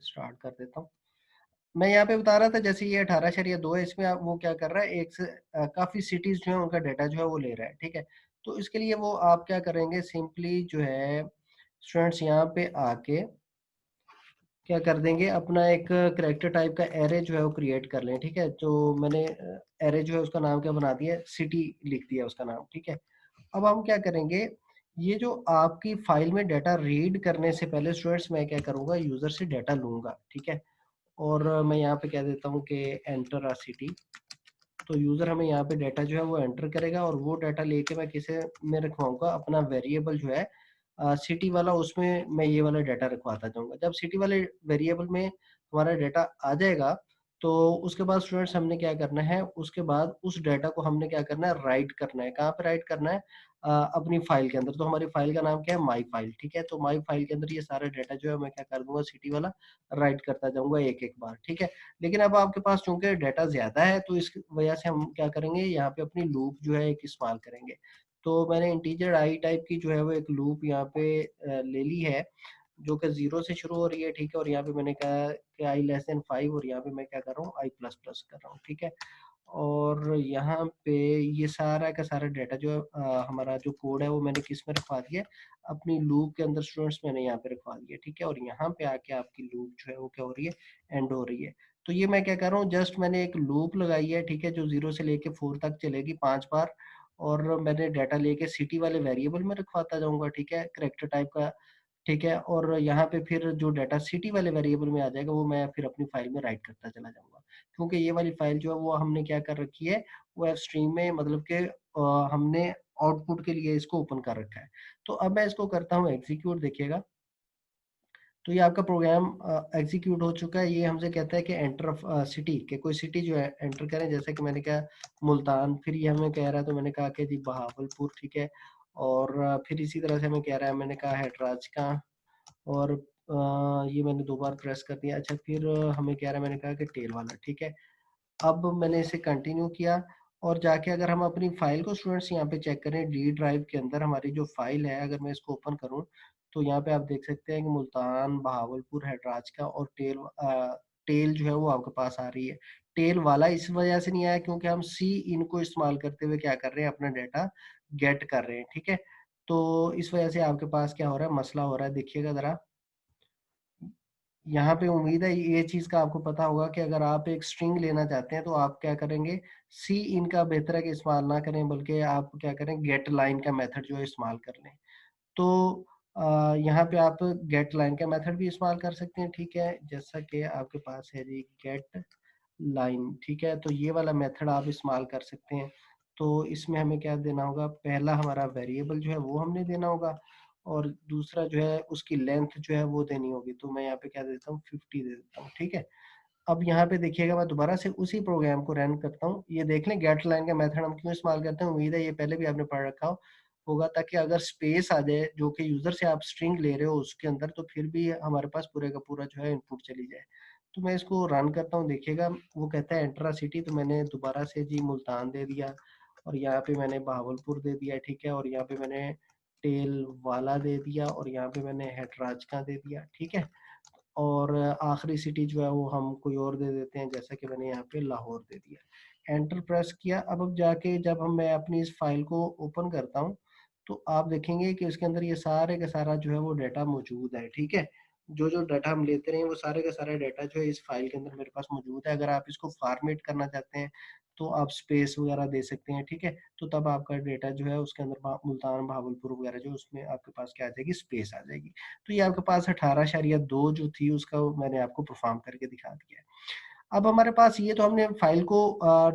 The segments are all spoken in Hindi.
स्टार्ट कर देता हूँ। मैं यहाँ पे बता रहा था जैसे ये 18.2 है, इसमें आप वो क्या कर रहा है, एक से काफ़ी सिटीज़ जो है उनका डाटा जो है वो ले रहा है, ठीक है? तो इसके लिए वो आप क्या करेंगे, सिंपली जो है स्टूडेंट्स यहाँ पे आके क्या कर देंगे, अपना एक करैक्टर टाइप का एरे जो है वो क्रिएट कर लें, ठीक है? तो मैंने एरे जो है उसका नाम क्या बना दिया है, सिटी लिख दिया उसका नाम, ठीक है? अब हम क्या करेंगे, ये जो आपकी फाइल में डाटा रीड करने से पहले स्टूडेंट्स मैं क्या करूँगा, यूज़र से डाटा लूँगा, ठीक है? और मैं यहाँ पे कह देता हूँ कि एंटर अ सिटी। तो यूज़र हमें यहाँ पे डाटा जो है वो एंटर करेगा और वो डाटा लेके मैं किसे में रखवाऊँगा, अपना वेरिएबल जो है सिटी वाला, उसमें मैं ये वाला डाटा रखवाता जाऊँगा। जब सिटी वाले वेरिएबल में हमारा डाटा आ जाएगा, तो उसके बाद स्टूडेंट्स हमने क्या करना है, उसके बाद उस डाटा को हमने क्या करना है, राइट करना है। कहाँ पे राइट करना है? अपनी फाइल के अंदर। तो हमारी फाइल का नाम क्या है? माई फाइल, ठीक है? तो माई फाइल के अंदर ये सारा डाटा जो है मैं क्या कर दूँगा, सिटी वाला राइट करता जाऊँगा एक-एक बार, ठीक है? लेकिन अब आपके पास चूँकि डाटा ज़्यादा है, तो इस वजह से हम क्या करेंगे, यहाँ पे अपनी लूप जो है एक इस्तेमाल करेंगे। तो मैंने इंटीजर आई टाइप की जो है वो एक लूप यहाँ पे ले ली है, जो कि 0 से शुरू हो रही है, ठीक है? और यहाँ पे मैंने कहा कि i लेस देन 5 और यहाँ पे मैं क्या कर रहा हूँ, i प्लस प्लस कर रहा हूँ, ठीक है? और यहाँ पे ये सारा का सारा डाटा जो है हमारा जो कोड है वो मैंने किस में रखवा दिया है, अपनी लूप के अंदर स्टूडेंट्स मैंने यहाँ पे रखवा दिया, ठीक है? और यहाँ पे आके आपकी लूप जो है वो क्या हो रही है, एंड हो रही है। तो ये मैं क्या कर रहा हूँ, जस्ट मैंने एक लूप लगाई है, ठीक है? जो 0 से लेके 4 तक चलेगी 5 बार, और मैंने डाटा लेके सिटी वाले वेरिएबल में रखवाता जाऊँगा, ठीक है? करैक्टर टाइप का, ठीक है? और यहाँ पे फिर जो डाटा सिटी वाले वेरिएबल में आ जाएगा, वो मैं फिर अपनी फाइल में राइट करता चला जाऊँगा। क्योंकि ये वाली फाइल जो है वो हमने क्या कर रखी है, वो एफ स्ट्रीम में, मतलब कि हमने आउटपुट के लिए इसको ओपन कर रखा है। तो अब मैं इसको करता हूँ एग्जीक्यूट, देखिएगा। तो ये आपका प्रोग्राम एग्जीक्यूट हो चुका है। ये हमसे कहता है कि एंटर सिटी, के कोई सिटी जो है एंटर करें, जैसे कि मैंने कहा मुल्तान, फिर ये हमें कह रहा है, तो मैंने कहा कि जी बहावलपुर, ठीक है? और फिर इसी तरह से हमें कह रहा है, मैंने कहा हैदराबाद का, और ये मैंने 2 बार प्रेस कर दिया। अच्छा, फिर हमें कह रहा है, मैंने कहा कि टेल वाला, ठीक है? अब मैंने इसे कंटिन्यू किया, और जाके अगर हम अपनी फाइल को स्टूडेंट्स यहाँ पे चेक करें, डी ड्राइव के अंदर हमारी जो फाइल है, अगर मैं इसको ओपन करूँ, तो यहाँ पे आप देख सकते हैं कि मुल्तान, बहावलपुर, हैदराज का और टेल जो है वो आपके पास आ रही है। टेल वाला इस वजह से नहीं आया क्योंकि हम सी इन को इस्तेमाल करते हुए क्या कर रहे हैं, अपना डाटा गेट कर रहे हैं, ठीक है? तो इस वजह से आपके पास क्या हो रहा है, मसला हो रहा है। देखिएगा ज़रा, यहाँ पे उम्मीद है ये चीज़ का आपको पता होगा कि अगर आप एक स्ट्रिंग लेना चाहते हैं, तो आप क्या करेंगे, सी इन का बेहतर है कि इस्तेमाल ना करें, बल्कि आप क्या करें, गेट लाइन का मेथड जो है इस्तेमाल कर लें। तो यहाँ पे आप गेट लाइन का मेथड भी इस्तेमाल कर सकते हैं, ठीक है? जैसा कि आपके पास है जी गेट लाइन, ठीक है? तो ये वाला मेथड आप इस्तेमाल कर सकते हैं। तो इसमें हमें क्या देना होगा, पहला हमारा वेरिएबल जो है वो हमने देना होगा, और दूसरा जो है उसकी लेंथ जो है वो देनी होगी। तो मैं यहाँ पे क्या देता हूँ, 50 दे देता हूँ, ठीक है? अब यहाँ पे देखिएगा, मैं दोबारा से उसी प्रोग्राम को रन करता हूँ। ये देख लें गेट लाइन का मेथड हम क्यों इस्तेमाल करते हैं, उम्मीद है ये पहले भी आपने पढ़ रखा होगा, ताकि अगर स्पेस आ जाए जो कि यूज़र से आप स्ट्रिंग ले रहे हो उसके अंदर, तो फिर भी हमारे पास पूरे का पूरा जो है इनपुट चली जाए। तो मैं इसको रन करता हूँ, देखिएगा वो कहता है एंटर अ सिटी, तो मैंने दोबारा से जी मुल्तान दे दिया, और यहाँ पे मैंने बहावलपुर दे दिया, ठीक है? और यहाँ पे मैंने टेल वाला दे दिया, और यहाँ पे मैंने हैदराज का दे दिया, ठीक है? और आखिरी सिटी जो है वो हम कोई और दे देते हैं, जैसा कि मैंने यहाँ पे लाहौर दे दिया। एंटर प्रेस किया। अब जाके जब मैं अपनी इस फाइल को ओपन करता हूँ, तो आप देखेंगे कि उसके अंदर ये सारे का सारा जो है वो डाटा मौजूद है, ठीक है? जो जो डाटा हम लेते रहे वो सारे का सारा डाटा जो है इस फाइल के अंदर मेरे पास मौजूद है। अगर आप इसको फॉर्मेट करना चाहते हैं, तो आप स्पेस वगैरह दे सकते हैं, ठीक है? तो तब आपका डाटा जो है उसके अंदर मुल्तान, बहावलपुर वगैरह जो, उसमें आपके पास क्या आ जाएगी, स्पेस आ जाएगी। तो ये आपके पास 18.2 जो थी उसका मैंने आपको परफॉर्म करके दिखा दिया है। अब हमारे पास ये, तो हमने फाइल को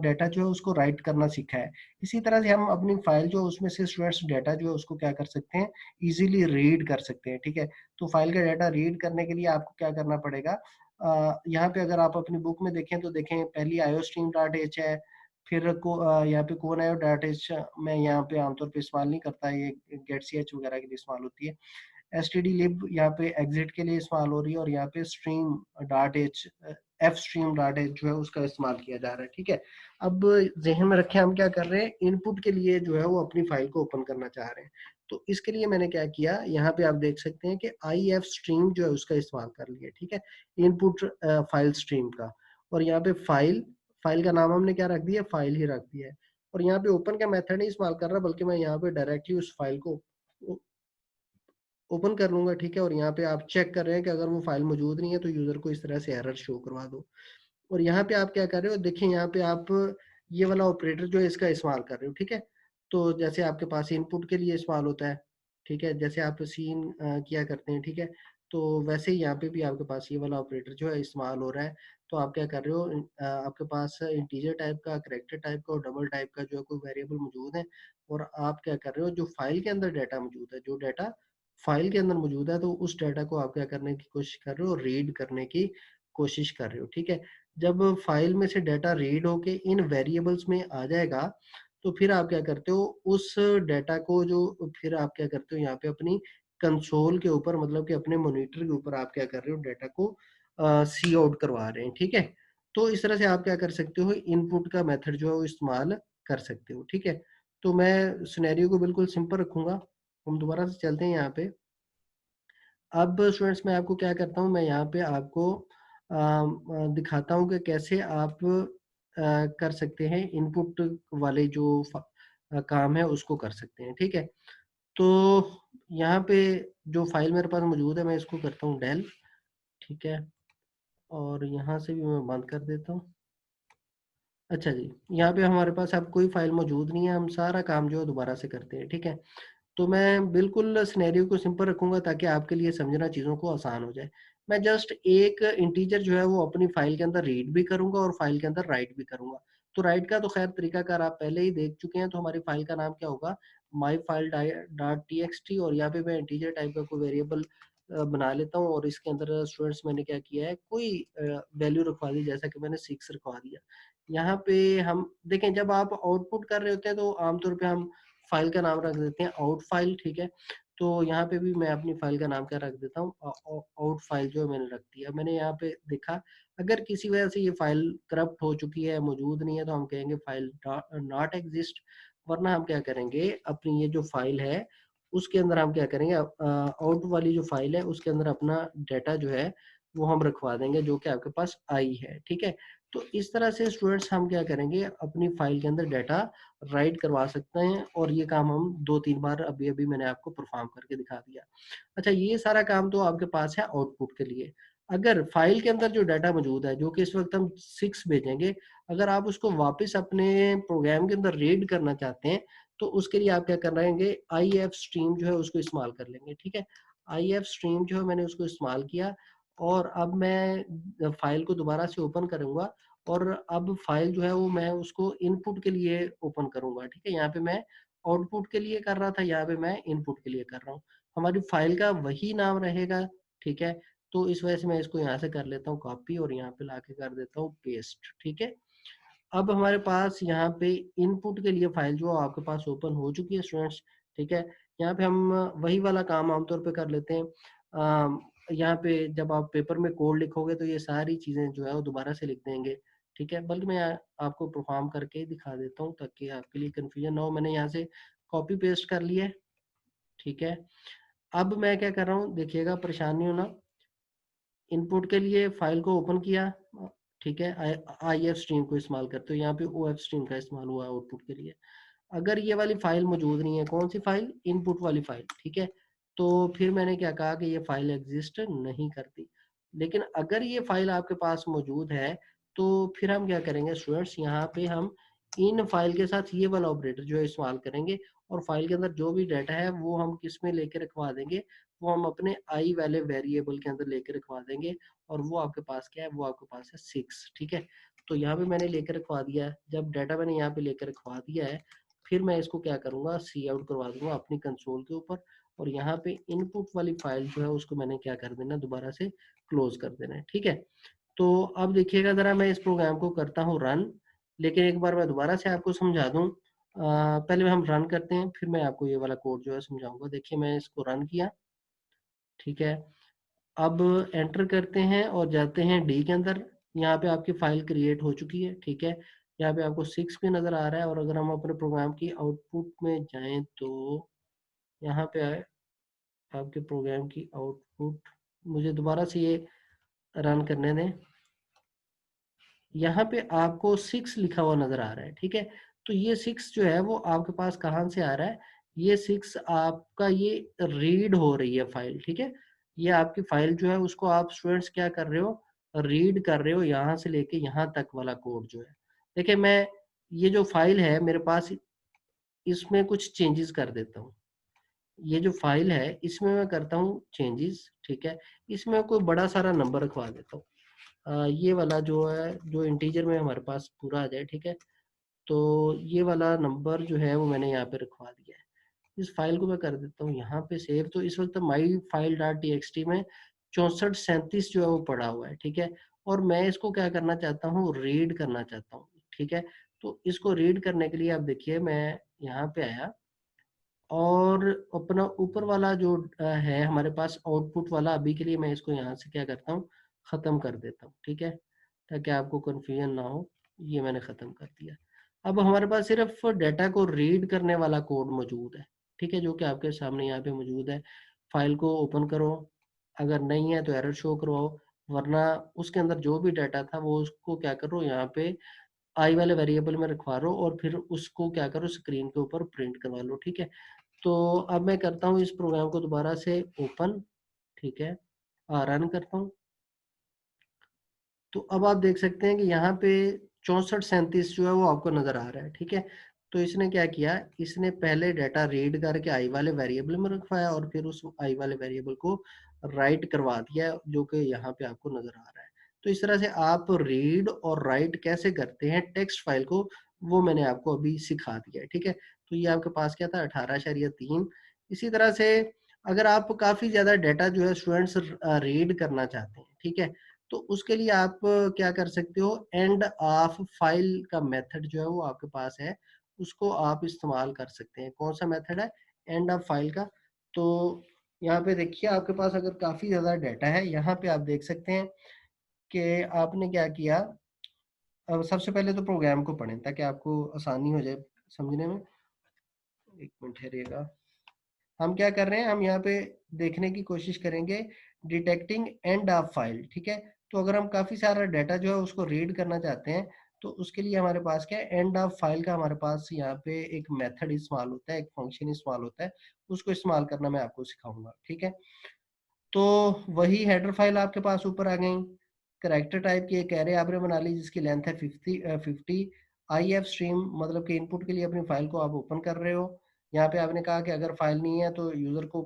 डाटा जो है उसको राइट करना सीखा है। इसी तरह से हम अपनी फाइल जो उसमें से स्टूडेंट्स डाटा जो है उसको क्या कर सकते हैं, इजीली रीड कर सकते हैं, ठीक है? तो फाइल का डाटा रीड करने के लिए आपको क्या करना पड़ेगा, यहाँ पे अगर आप अपनी बुक में देखें, तो देखें पहली iostream.h है, फिर यहाँ पे कौन आयो डॉट एच, मैं यहाँ पे आमतौर पे इस्तेमाल नहीं करता, ये गेट सी एच वगैरह के लिए इस्तेमाल होती है। stdlib यहाँ पे एग्जिट के लिए इस्तेमाल हो रही है, और यहाँ पे stream dot H, F stream dot H जो है उसका इस्तेमाल किया जा रहा है, ठीक है? अब जहन में रखें, हम क्या कर रहे हैं, इनपुट के लिए जो है वो अपनी फाइल को ओपन करना चाह रहे हैं। तो इसके लिए मैंने क्या किया, यहाँ पे आप देख सकते हैं कि IF स्ट्रीम जो है उसका इस्तेमाल कर लिया, ठीक है, इनपुट फाइल स्ट्रीम का। और यहाँ पे फाइल का नाम हमने क्या रख दिया, फाइल ही रख दिया है। और यहाँ पे ओपन का मेथड नहीं इस्तेमाल कर रहा, बल्कि मैं यहाँ पे डायरेक्टली उस फाइल को ओपन कर लूंगा, ठीक है। और यहाँ पे आप चेक कर रहे हैं कि अगर वो फाइल मौजूद नहीं है तो यूजर को इस तरह से एरर शो करवा दो। और यहाँ पे आप क्या कर रहे हो, देखिए यहाँ पे आप ये वाला ऑपरेटर जो है इसका इस्तेमाल कर रहे हो, ठीक है। तो जैसे आपके पास इनपुट के लिए इस्तेमाल होता है, ठीक है, जैसे आप सीन किया करते हैं, ठीक है, तो वैसे ही यहाँ पे भी आपके पास ये वाला ऑपरेटर जो है इस्तेमाल हो रहा है। तो आप क्या कर रहे हो, आपके पास इंटीजर टाइप का, कैरेक्टर टाइप का और डबल टाइप का जो है कोई वेरिएबल मौजूद है। और आप क्या कर रहे हो, जो फाइल के अंदर डाटा मौजूद है, जो डाटा फाइल के अंदर मौजूद है, तो उस डाटा को आप क्या करने की कोशिश कर रहे हो, रीड करने की कोशिश कर रहे हो, ठीक है। जब फाइल में से डाटा रीड होके इन वेरिएबल्स में आ जाएगा, तो फिर आप क्या करते हो, उस डाटा को जो फिर आप क्या करते हो यहाँ पे अपनी कंसोल के ऊपर, मतलब कि अपने मॉनिटर के ऊपर आप क्या कर रहे हो, डाटा को सी आउट करवा रहे हैं, ठीक है। तो इस तरह से आप क्या कर सकते हो, इनपुट का मेथड जो है वो इस्तेमाल कर सकते हो, ठीक है। तो मैं सिनेरियो को बिल्कुल सिंपल रखूंगा। हम दोबारा से चलते हैं यहाँ पे। अब स्टूडेंट्स मैं आपको क्या करता हूँ, मैं यहाँ पे आपको दिखाता हूँ कि कैसे आप कर सकते हैं इनपुट वाले जो काम है उसको कर सकते हैं, ठीक है। तो यहाँ पे जो फाइल मेरे पास मौजूद है मैं इसको करता हूँ डेल, ठीक है। और यहाँ से भी मैं बंद कर देता हूँ। अच्छा जी, यहाँ पे हमारे पास अब कोई फाइल मौजूद नहीं है, हम सारा काम जो है दोबारा से करते हैं, ठीक है। तो मैं बिल्कुल सिनेरियो को सिंपल रखूंगा ताकि आपके लिए समझना चीज़ों को आसान हो जाए। मैं जस्ट एक इंटीजर जो है वो अपनी फाइल के अंदर रीड भी करूंगा और फाइल के अंदर राइट भी करूंगा। तो राइट का तो खैर तरीकाकार आप पहले ही देख चुके हैं। तो हमारी फाइल का नाम क्या होगा, my file dot T x T. और यहाँ पे मैं इंटीजर टाइप का कोई वेरिएबल बना लेता हूँ और इसके अंदर स्टूडेंट्स मैंने क्या किया है, कोई वैल्यू रखवा दी, जैसा कि मैंने 6 रखवा दिया। यहाँ पे हम देखें, जब आप आउटपुट कर रहे होते हैं तो आमतौर पे हम फाइल का नाम रख देते हैं आउट फाइल, ठीक है। तो यहाँ पे भी मैं अपनी फाइल का नाम क्या रख देता हूँ, आउट फाइल जो है मैंने रख दिया। मैंने यहाँ पे देखा अगर किसी वजह से ये फाइल करप्ट हो चुकी है, मौजूद नहीं है, तो हम कहेंगे फाइल नॉट एग्जिस्ट। वरना हम क्या करेंगे, अपनी ये जो फाइल है उसके अंदर हम क्या करेंगे, आउट वाली जो फाइल है उसके अंदर अपना डाटा जो है वो हम रखवा देंगे जो कि आपके पास आई है, ठीक है। तो इस तरह से स्टूडेंट्स हम क्या करेंगे, अपनी फाइल के अंदर डाटा राइट करवा सकते हैं। और ये काम हम 2-3 बार अभी अभी मैंने आपको परफॉर्म करके दिखा दिया। अच्छा, ये सारा काम तो आपके पास है आउटपुट के लिए। अगर फाइल के अंदर जो डाटा मौजूद है, जो कि इस वक्त हम 6 भेजेंगे, अगर आप उसको वापस अपने प्रोग्राम के अंदर रीड करना चाहते हैं, तो उसके लिए आप क्या करेंगे, IF स्ट्रीम जो है उसको इस्तेमाल कर लेंगे, ठीक है। IF स्ट्रीम जो है मैंने उसको इस्तेमाल किया। और अब मैं फाइल को दोबारा से ओपन करूंगा। और अब फाइल जो है वो मैं उसको इनपुट के लिए ओपन करूंगा, ठीक है। यहाँ पे मैं आउटपुट के लिए कर रहा था, यहाँ पे मैं इनपुट के लिए कर रहा हूँ। हमारी फाइल का वही नाम रहेगा, ठीक है। तो इस वजह से मैं इसको यहाँ से कर लेता हूँ कॉपी और यहाँ पे लाके कर देता हूँ पेस्ट, ठीक है। अब हमारे पास यहाँ पे इनपुट के लिए फाइल जो आपके पास ओपन हो चुकी है स्टूडेंट्स, ठीक है। यहाँ पे हम वही वाला काम आमतौर पे कर लेते हैं। यहाँ पे जब आप पेपर में कोड लिखोगे तो ये सारी चीज़ें जो है वो दोबारा से लिख देंगे, ठीक है। बल्कि मैं आपको परफॉर्म करके दिखा देता हूँ ताकि आपके लिए कन्फ्यूजन ना हो। मैंने यहाँ से कॉपी पेस्ट कर लिया है, ठीक है। अब मैं क्या कर रहा हूँ, देखिएगा परेशान नहीं होना। इनपुट के लिए फाइल को ओपन किया, ठीक है, आई एफ स्ट्रीम को इस्तेमाल करते हो। यहाँ पे ओ एफ स्ट्रीम का इस्तेमाल हुआ आउटपुट के लिए। अगर ये वाली फाइल मौजूद नहीं है, कौन सी फाइल, इनपुट वाली फाइल, ठीक है। तो फिर मैंने क्या कहा कि ये फाइल एग्जिस्ट नहीं करती। लेकिन अगर ये फाइल आपके पास मौजूद है, तो फिर हम क्या करेंगे स्टूडेंट्स, यहाँ पे हम इन फाइल के साथ ये वाला ऑपरेटर जो है इस्तेमाल करेंगे। और फाइल के अंदर जो भी डाटा है वो हम किस में लेके रखवा देंगे, वो हम अपने आई वाले वेरिएबल के अंदर लेके रखवा देंगे। और वो आपके पास क्या है, वो आपके पास है 6, ठीक है। तो यहाँ पे मैंने लेकर रखवा दिया है। जब डाटा मैंने यहाँ पे लेकर रखवा दिया है, फिर मैं इसको क्या करूँगा, सी आउट करवा दूंगा अपनी कंसोल के ऊपर। और यहाँ पे इनपुट वाली फाइल जो है उसको मैंने क्या कर देना, दोबारा से क्लोज कर देना है, ठीक है। तो अब देखिएगा ज़रा, मैं इस प्रोग्राम को करता हूँ रन। लेकिन एक बार मैं दोबारा से आपको समझा दूँ। पहले हम रन करते हैं, फिर मैं आपको ये वाला कोड जो है समझाऊंगा। देखिए मैं इसको रन किया, ठीक है। अब एंटर करते हैं और जाते हैं डी के अंदर। यहाँ पे आपकी फाइल क्रिएट हो चुकी है, ठीक है। यहाँ पे आपको 6 भी नज़र आ रहा है। और अगर हम अपने प्रोग्राम की आउटपुट में जाएं तो यहाँ पे आए, आपके प्रोग्राम की आउटपुट, मुझे दोबारा से ये रन करने दें। यहाँ पे आपको 6 लिखा हुआ नज़र आ रहा है, ठीक है। तो ये 6 जो है वो आपके पास कहाँ से आ रहा है, ये 6 आपका ये रीड हो रही है फाइल, ठीक है। ये आपकी फाइल जो है उसको आप स्टूडेंट्स क्या कर रहे हो, रीड कर रहे हो, यहाँ से लेके यहाँ तक वाला कोड जो है। देखिए मैं ये जो फाइल है मेरे पास, इसमें कुछ चेंजेस कर देता हूँ। ये जो फाइल है इसमें मैं करता हूँ चेंजेस, ठीक है। इसमें कोई बड़ा सारा नंबर रखवा देता हूँ, ये वाला जो है, जो इंटीजर में हमारे पास पूरा आ जाए, ठीक है। तो ये वाला नंबर जो है वो मैंने यहाँ पे रखवा दिया है। इस फाइल को मैं कर देता हूँ यहाँ पे सेव। तो इस वक्त माई फाइल डॉट टी में 6437 जो है वो पड़ा हुआ है, ठीक है। और मैं इसको क्या करना चाहता हूँ, रीड करना चाहता हूँ, ठीक है। तो इसको रीड करने के लिए आप देखिए मैं यहाँ पे आया, और अपना ऊपर वाला जो है हमारे पास आउटपुट वाला, अभी के लिए मैं इसको यहाँ से क्या करता हूँ, ख़त्म कर देता हूँ, ठीक है, ताकि आपको कन्फ्यूजन ना हो। ये मैंने ख़त्म कर दिया। अब हमारे पास सिर्फ डाटा को रीड करने वाला कोड मौजूद है, ठीक है, जो कि आपके सामने यहाँ पे मौजूद है। फाइल को ओपन करो, अगर नहीं है तो एरर शो करवाओ, वरना उसके अंदर जो भी डाटा था वो उसको क्या करो, यहाँ पे आई वाले वेरिएबल में रखवा लो, और फिर उसको क्या करो, स्क्रीन के ऊपर प्रिंट करवा लो, ठीक है। तो अब मैं करता हूँ इस प्रोग्राम को दोबारा से ओपन, ठीक है, रन करता हूँ। तो अब आप देख सकते हैं कि यहाँ पे 6437 जो है वो आपको नज़र आ रहा है, ठीक है। तो इसने क्या किया, इसने पहले डाटा रीड करके आई वाले वेरिएबल में रखवाया, और फिर उस आई वाले वेरिएबल को राइट करवा दिया, जो कि यहाँ पे आपको नज़र आ रहा है। तो इस तरह से आप रीड और राइट कैसे करते हैं टेक्स्ट फाइल को, वो मैंने आपको अभी सिखा दिया है, ठीक है। तो ये आपके पास क्या था, 18.3। इसी तरह से अगर आप काफ़ी ज़्यादा डाटा जो है स्टूडेंट्स रीड करना चाहते हैं, ठीक है, तो उसके लिए आप क्या कर सकते हो, एंड ऑफ फाइल का मेथड जो है वो आपके पास है, उसको आप इस्तेमाल कर सकते हैं। कौन सा मेथड है, एंड ऑफ फाइल का। तो यहाँ पे देखिए आपके पास अगर काफ़ी ज़्यादा डाटा है, यहाँ पे आप देख सकते हैं कि आपने क्या किया। अब सबसे पहले तो प्रोग्राम को पढ़ें ताकि आपको आसानी हो जाए समझने में। एक मिनट ठहरिएगा, हम क्या कर रहे हैं, हम यहाँ पे देखने की कोशिश करेंगे डिटेक्टिंग एंड ऑफ फाइल, ठीक है। तो अगर हम काफ़ी सारा डाटा जो है उसको रीड करना चाहते हैं, तो उसके लिए हमारे पास क्या है, एंड ऑफ फाइल का हमारे पास यहाँ पे एक मेथड इस्तेमाल होता है, एक फंक्शन इस्तेमाल होता है, उसको इस्तेमाल करना मैं आपको सिखाऊंगा, ठीक है। तो वही हेडर फाइल आपके पास ऊपर आ गई। करेक्टर टाइप की एक एरे आपने बना ली जिसकी लेंथ है 50। आई एफ स्ट्रीम मतलब कि इनपुट के लिए अपनी फाइल को आप ओपन कर रहे हो। यहाँ पे आपने कहा कि अगर फाइल नहीं है तो यूजर को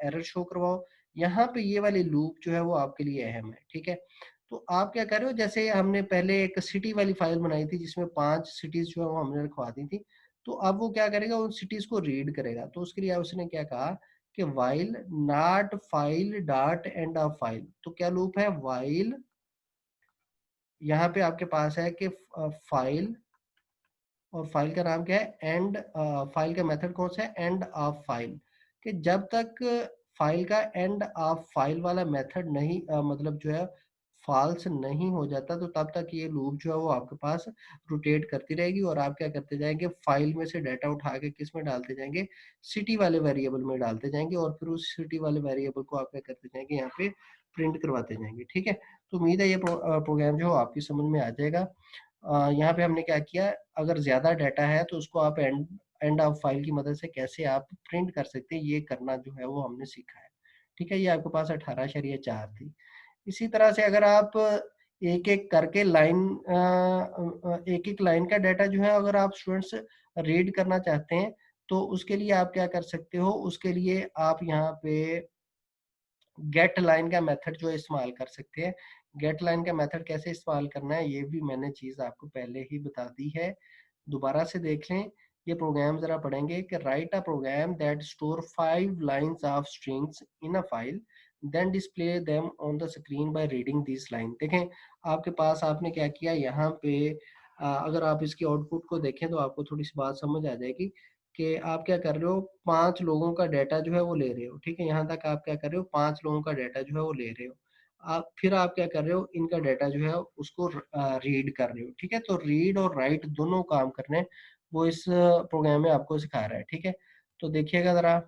एरर शो करवाओ। यहाँ पे ये वाली लूप जो है वो आपके लिए अहम है, ठीक है। तो आप क्या कर रहे हो, जैसे हमने पहले एक सिटी वाली फाइल बनाई थी जिसमें 5 सिटीज जो है वो हमने रखवा दी थी। तो अब वो क्या करेगा, उन सिटीज को रीड करेगा। तो उसके लिए उसने क्या कहा कि while not file dot end of file. तो क्या लूप है, वाइल, यहाँ पे आपके पास है कि फाइल, और फाइल का नाम क्या है, एंड। फाइल का मेथड कौन सा है, एंड ऑफ फाइल। कि जब तक फाइल का एंड ऑफ फाइल वाला मेथड नहीं मतलब जो है फॉल्स नहीं हो जाता, तो तब तक ये लूप जो है वो आपके पास रोटेट करती रहेगी, और आप क्या करते जाएंगे, फाइल में से डाटा उठा के किस में डालते जाएंगे, सिटी वाले वेरिएबल में डालते जाएंगे, और फिर उस सिटी वाले वेरिएबल को आप क्या करते जाएंगे, यहाँ पे प्रिंट करवाते जाएंगे, ठीक है। तो उम्मीद है ये प्रोग्राम जो है आपकी समझ में आ जाएगा। यहाँ पे हमने क्या किया, अगर ज़्यादा डाटा है तो उसको आप एंड एंड ऑफ फाइल की मदद से कैसे आप प्रिंट कर सकते हैं, ये करना जो है वो हमने सीखा है, ठीक है। ये आपके पास 18.4 थी। इसी तरह से अगर आप एक एक करके लाइन एक एक लाइन का डाटा जो है अगर आप स्टूडेंट्स रीड करना चाहते हैं, तो उसके लिए आप क्या कर सकते हो, उसके लिए आप यहाँ पे गेट लाइन का मेथड जो इस्तेमाल कर सकते हैं। गेट लाइन का मेथड कैसे इस्तेमाल करना है ये भी मैंने चीज़ आपको पहले ही बता दी है, दोबारा से देख लें। ये प्रोग्राम जरा पढ़ेंगे कि write a program that store 5 lines of strings in a file then display them on the screen by reading this line. देखें आपके पास आपने क्या किया यहाँ पे, अगर आप इसकी आउटपुट को देखें तो आपको थोड़ी सी बात समझ आ जाएगी कि आप क्या कर रहे हो, 5 लोगों का डाटा जो है वो ले रहे हो, ठीक है। यहाँ तक आप क्या कर रहे हो, 5 लोगों का डाटा जो है वो ले रहे हो। आप फिर आप क्या कर रहे हो, इनका डाटा जो है उसको रीड कर रहे हो, ठीक है। तो रीड और राइट दोनों काम करने वो इस प्रोग्राम में आपको सिखा रहा है, ठीक है। तो देखिएगा ज़रा,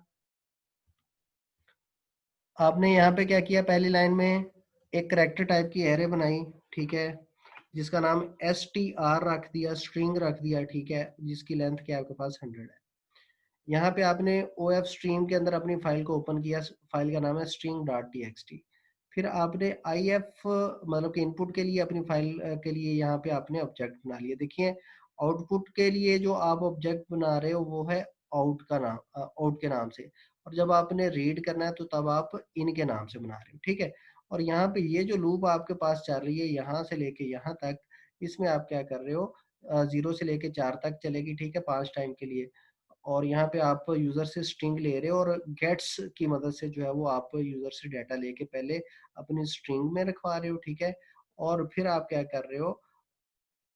आपने यहाँ पे क्या किया, पहली लाइन में एक करेक्टर टाइप की एरे बनाई, ठीक है, जिसका नाम str रख दिया, स्ट्रिंग रख दिया, ठीक है, जिसकी लेंथ क्या है आपके पास 100 है। यहाँ पे आपने OF स्ट्रीम के अंदर अपनी फाइल को ओपन किया, फाइल का नाम है string.txt। फिर आपने IF मतलब कि इनपुट के लिए अपनी फाइल के लिए यहाँ पे आपने ऑब्जेक्ट बना लिया। देखिए आउटपुट के लिए जो आप ऑब्जेक्ट बना रहे हो वो है आउट का नाम, आउट के नाम से, और जब आपने रीड करना है तो तब आप इन के नाम से बना रहे हो, ठीक है। और यहाँ पे ये जो लूप आपके पास चल रही है यहाँ से लेके यहाँ तक, इसमें आप क्या कर रहे हो, 0 से लेके 4 तक चलेगी, ठीक है, 5 टाइम के लिए। और यहाँ पे आप यूज़र से स्ट्रिंग ले रहे हो और गेट्स की मदद से जो है वो आप यूज़र से डाटा लेके पहले अपनी स्ट्रिंग में रखवा रहे हो, ठीक है। और फिर आप क्या कर रहे हो,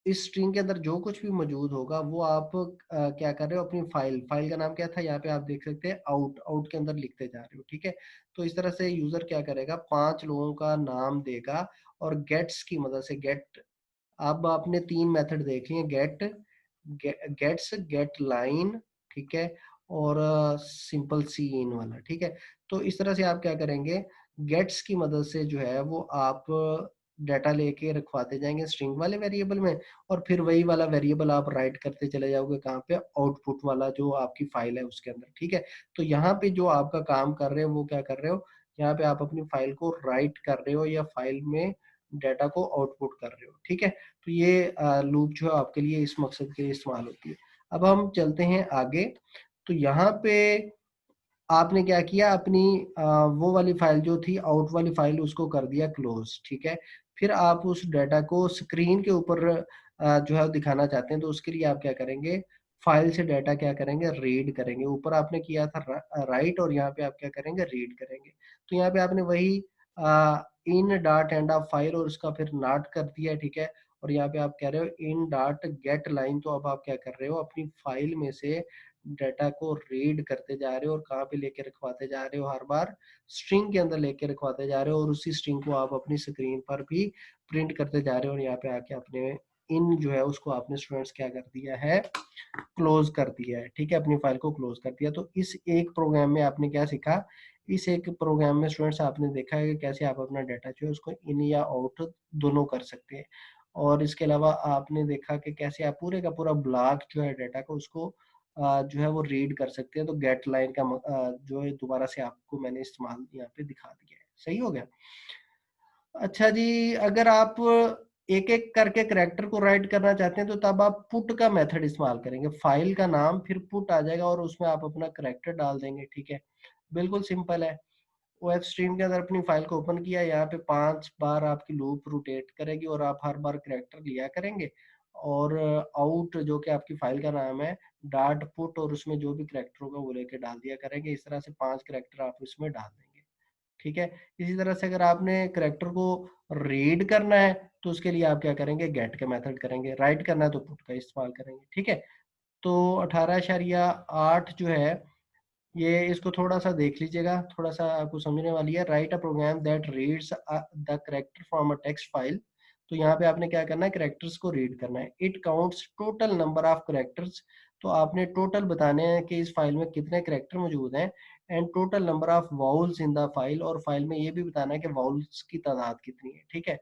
इस स्ट्रिंग के अंदर जो कुछ भी मौजूद होगा वो आप क्या कर रहे हो, अपनी फाइल का नाम क्या था, यहाँ पे आप देख सकते हैं आउट, आउट के अंदर लिखते जा रहे हो, ठीक है। तो इस तरह से यूज़र क्या करेगा, 5 लोगों का नाम देगा और गेट्स की मदद से, गेट, अब आपने 3 मेथड देख लिए, गेट्स, गेट लाइन, ठीक है, और सिंपल सी इन वाला, ठीक है। तो इस तरह से आप क्या करेंगे, गेट्स की मदद से जो है वो आप डाटा लेके रखवाते जाएंगे स्ट्रिंग वाले वेरिएबल में, और फिर वही वाला वेरिएबल आप राइट करते चले जाओगे कहाँ पे, आउटपुट वाला जो आपकी फाइल है उसके अंदर, ठीक है। तो यहाँ पे जो आपका काम कर रहे हो वो क्या कर रहे हो, यहाँ पे आप अपनी फाइल को राइट कर रहे हो या फाइल में डाटा को आउटपुट कर रहे हो, ठीक है। तो ये लूप जो है आपके लिए इस मकसद के लिए इस्तेमाल होती है। अब हम चलते हैं आगे। तो यहाँ पे आपने क्या किया, अपनी वो वाली फाइल जो थी आउट वाली फाइल उसको कर दिया क्लोज, ठीक है। फिर आप उस डाटा को स्क्रीन के ऊपर जो है दिखाना चाहते हैं, तो उसके लिए आप क्या करेंगे, फाइल से डाटा क्या करेंगे, रीड करेंगे। ऊपर आपने किया था राइट और यहाँ पे आप क्या करेंगे, रीड करेंगे। तो यहाँ पे आपने वही in dot end of file और उसका फिर नॉट कर दिया, ठीक है। और यहाँ पे आप कह रहे हो इन डॉट गेट लाइन, तो अब आप क्या कर रहे हो, अपनी फाइल में से डाटा को रीड करते जा रहे हो और कहाँ पे लेके रखवाते जा रहे हो, हर बार स्ट्रिंग के अंदर लेके रखवाते जा रहे हो, और उसी स्ट्रिंग को आप अपनी स्क्रीन पर भी प्रिंट करते जा रहे हो। और यहाँ पे आके अपने इन जो है उसको आपने स्टूडेंट्स क्या कर दिया है, क्लोज कर दिया है, ठीक है, अपनी फाइल को क्लोज कर दिया। तो इस एक प्रोग्राम में आपने क्या सीखा, इस एक प्रोग्राम में स्टूडेंट्स आपने देखा है कि कैसे आप अपना डाटा जो है उसको इन या आउट दोनों कर सकते हैं। और इसके अलावा आपने देखा कि कैसे आप पूरे का पूरा ब्लॉक जो है डाटा को उसको जो है वो रीड कर सकते हैं। तो गेट लाइन का जो है दोबारा से आपको मैंने इस्तेमाल यहाँ पे दिखा दिया है, सही हो गया। अच्छा जी, अगर आप एक एक करके करैक्टर को राइट करना चाहते हैं तो तब आप पुट का मेथड इस्तेमाल करेंगे, फाइल का नाम फिर पुट आ जाएगा और उसमें आप अपना करैक्टर डाल देंगे, ठीक है। बिल्कुल सिंपल है। OF स्ट्रीम के अंदर अपनी फाइल को ओपन किया, यहाँ पे 5 बार आपकी लूप रोटेट करेगी और आप हर बार करैक्टर लिया करेंगे, और आउट जो कि आपकी फाइल का नाम है, डॉट पुट, और उसमें जो भी करैक्टर होगा वो लेके डाल दिया करेंगे। इस तरह से 5 करैक्टर आप इसमें डाल देंगे, ठीक है। इसी तरह से अगर आपने करैक्टर को रीड करना है तो उसके लिए आप क्या करेंगे, गेट का मेथड करेंगे, राइट करना है तो पुट का इस्तेमाल करेंगे, ठीक है। तो 18.8 जो है ये, इसको थोड़ा सा देख लीजिएगा, थोड़ा सा आपको समझने वाली है। Write a program that reads the character from a text file. तो यहाँ पे आपने क्या करना है, करेक्टर्स को रीड करना है। It counts total number of characters, तो आपने टोटल बताने हैं कि इस फाइल में कितने करेक्टर मौजूद हैं, and total number of vowels in the file, और फाइल में ये भी बताना है कि वाउल्स की तादाद कितनी है, ठीक है।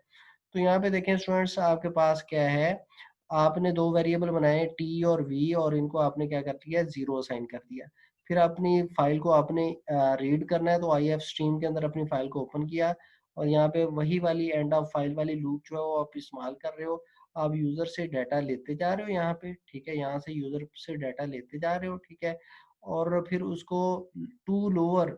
तो यहाँ पे देखें स्टूडेंट्स, आपके पास क्या है, आपने दो वेरिएबल बनाए टी और वी, और इनको आपने क्या कर दिया, जीरो असाइन कर दिया। फिर अपनी फाइल को आपने रीड करना है, तो IF स्ट्रीम के अंदर अपनी फाइल को ओपन किया, और यहाँ पे वही वाली एंड ऑफ फाइल वाली लूप जो है वो आप इस्तेमाल कर रहे हो। आप यूजर से डाटा लेते जा रहे हो यहाँ पे, ठीक है, यहाँ से यूजर से डाटा लेते जा रहे हो, ठीक है। और फिर उसको टू लोअर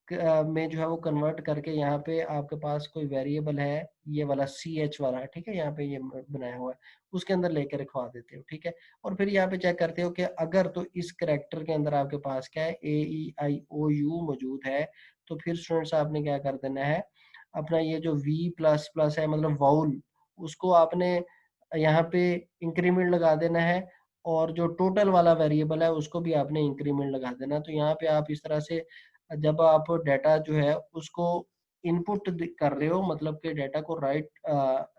में जो है वो कन्वर्ट करके, यहाँ पे आपके पास कोई वेरिएबल है ये वाला CH वाला, ठीक है, यहाँ पे ये बनाया हुआ है, उसके अंदर लेके रखवा देते हो, ठीक है। और फिर यहाँ पे चेक करते हो कि अगर तो इस करेक्टर के अंदर आपके पास क्या है, AEIOU मौजूद है, तो फिर स्टूडेंट्स आपने क्या कर देना है, अपना ये जो V++ है मतलब वाउल, उसको आपने यहाँ पे इंक्रीमेंट लगा देना है, और जो टोटल वाला वेरिएबल है उसको भी आपने इंक्रीमेंट लगा देना। तो यहाँ पे आप इस तरह से जब आप डाटा जो है उसको इनपुट कर रहे हो, मतलब कि डाटा को राइट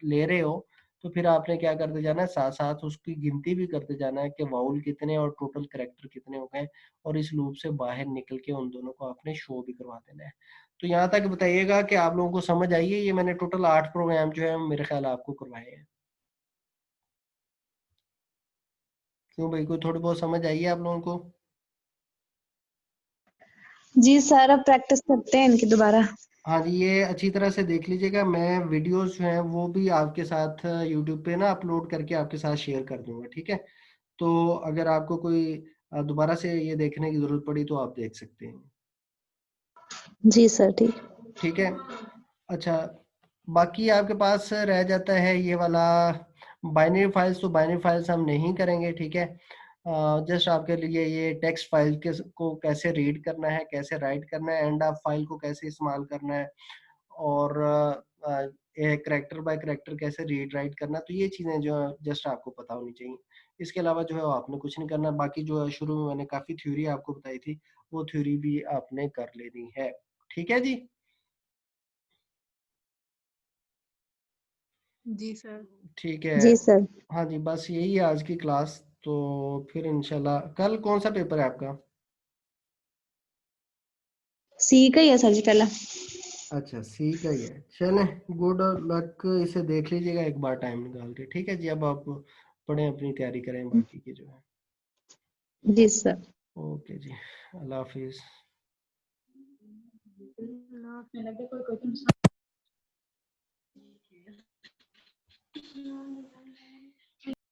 ले रहे हो, तो फिर आपने क्या करते जाना है, साथ साथ उसकी गिनती भी करते जाना है कि वाउल कितने और टोटल करेक्टर कितने हो गए, और इस लूप से बाहर निकल के उन दोनों को आपने शो भी करवा देना है। तो यहाँ तक बताइएगा कि आप लोगों को समझ आई है। ये मैंने टोटल 8 प्रोग्राम जो है मेरे ख्याल आपको करवाए हैं। क्यों भाई, कोई थोड़ी बहुत समझ आई है आप लोगों को? जी सर, अब प्रैक्टिस करते हैं इनकी दोबारा। हाँ जी, ये अच्छी तरह से देख लीजिएगा। मैं वीडियोस जो हैं वो भी आपके साथ यूट्यूब पे ना अपलोड करके आपके साथ शेयर कर दूंगा, ठीक है? तो अगर आपको कोई दोबारा से ये देखने की ज़रूरत पड़ी तो आप देख सकते हैं। जी सर, ठीक। ठीक है। अच्छा, बाकी आपके पास रह जाता है ये वाला बाइनरी फाइल्स। तो बाइनरी फाइल्स हम नहीं करेंगे, ठीक है? जस्ट आपके लिए ये टेक्स्ट फाइल के को कैसे रीड करना है, कैसे राइट करना है, एंड ऑफ फाइल को कैसे इस्तेमाल करना है, और करेक्टर बाय करेक्टर कैसे रीड राइट करना। तो ये चीज़ें जो है जस्ट आपको पता होनी चाहिए। इसके अलावा जो है वो आपने कुछ नहीं करना। बाकी जो है शुरू में मैंने काफ़ी थ्योरी आपको बताई थी, वो थ्योरी भी आपने कर लेनी है। ठीक है जी? जी सर। ठीक है। जी सर। हाँ जी, बस यही है आज की क्लास। तो फिर इंशाल्लाह कल कौन सा पेपर है आपका? सी का ही है सर जी पहला। अच्छा, सी का ही है। चलें, गुड लक। इसे देख लीजिएगा एक बार टाइम निकाल के। ठीक है जी, अब आप पढ़ें, अपनी तैयारी करें बाकी की जो है। जी सर। ओके जी, अल्लाह हाफिज़। लगे कोई क्वेश्चन